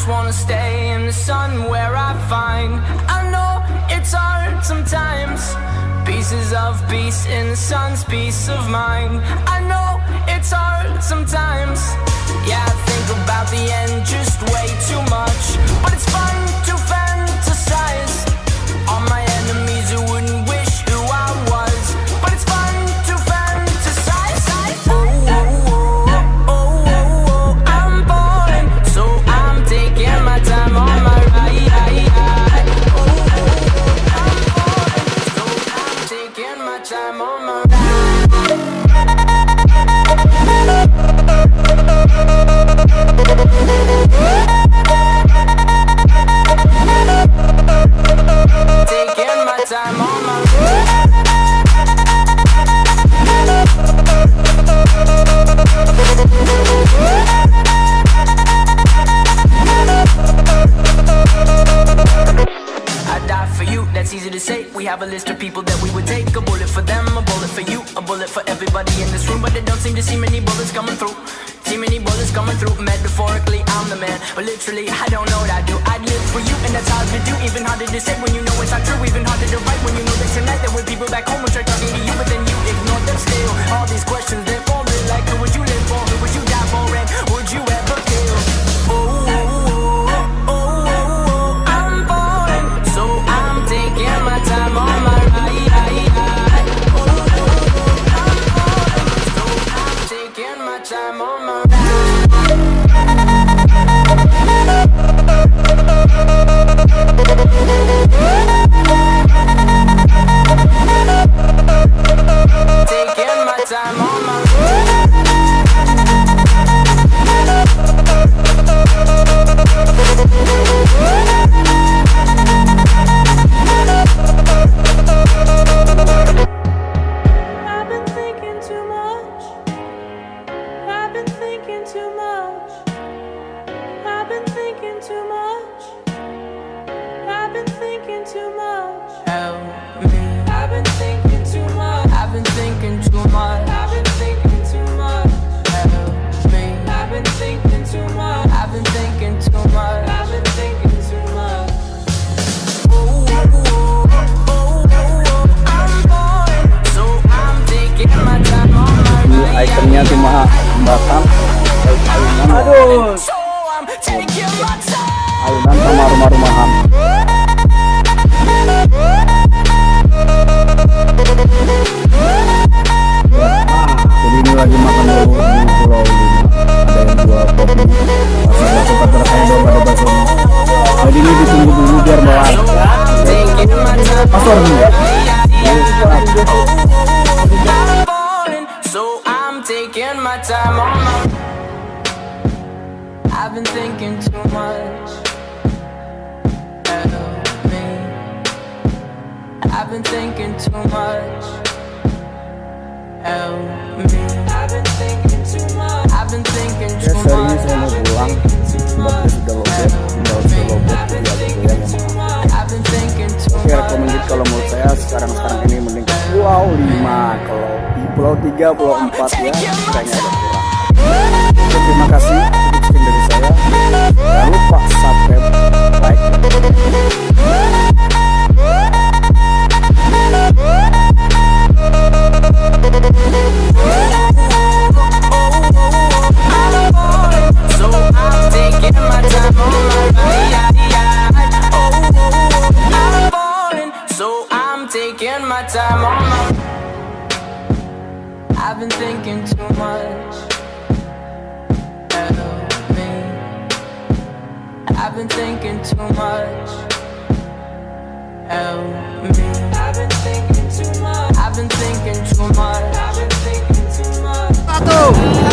just wanna stay in the sun where I find. I know it's hard sometimes. Pieces of peace in the sun's peace of mind. I know it's hard sometimes. Yeah, I think about the end just way too much. But it's fun to fantasize on my enemies who wouldn't wish who I was. But it's fun to fantasize. Oh, oh, oh, oh, oh, oh. I'm falling, so I'm taking my time on my ride. Oh, oh, oh, I'm falling, so I'm taking my time on my ride. Taking my time on my I die for you, that's easy to say. We have a list of people that we would take. A bullet for them, a bullet for you, a bullet for everybody in this room. But they don't seem to see many bullets coming through. See many bullets coming through. Metaphorically, I'm the man, but literally, I don't know what I do. I'd live for you, and that's hard to do. Even harder to say when you know it's not true. Even harder to write when you know that tonight there were people back home who tried talking to you, but then you ignored them still. All these questions, they're falling like, who would you live for? Who would you die for? And would you ever kill? Oh, oh, oh, oh, oh, oh. I'm falling, so I'm taking my time on my ride. Oh, oh, oh, I'm falling, so I'm taking my time on my ride. Taking my time on my I've been thinking too much. I've been thinking too much. I've been thinking too much. I've been thinking too much. help me. I've been thinking too much. I've been thinking too much. I've been thinking too much. Help me. I've been thinking too much. I've been thinking too much. I've been thinking too much. Oh, oh, oh, oh, oh, oh. I'm falling, so I'm taking my time on my ride. Itemnya cuma bakal ayunan, Aduh. So I'm taking my time. ayunan sama rumah-rumahan. Jadi ini lagi makan dulu di Pulau 5. Ada yang jual kopi, bakso bakso kayak dong ada baksonya. Jadi ini ditunggu dulu biar bawaan. Taking my time. Pasor nih. I'm falling, so I'm taking my time on my. I've been thinking too much. Help me. I've been thinking too much. Help me. I've been thinking too much. I've been thinking Ya too hari ini much. saya mau pulang. Baterai sudah lobet, sudah lobet jadi agak goyang emang. I've been thinking too Oke, much. recommended kalau menurut saya sekarang ini mending ke Pulau 5. Kalau di Pulau 3, Pulau 4 ya kayaknya agak kurang. Oke, terima kasih. Sekian dari saya. Jangan lupa subscribe, like. So I'm taking my time on my ride. I'm falling, so I'm taking my time on my. I've been thinking too much. Help me. I've been thinking too much. Help me. I've been thinking too much. I've been thinking too much. I've been thinking too much. Satu.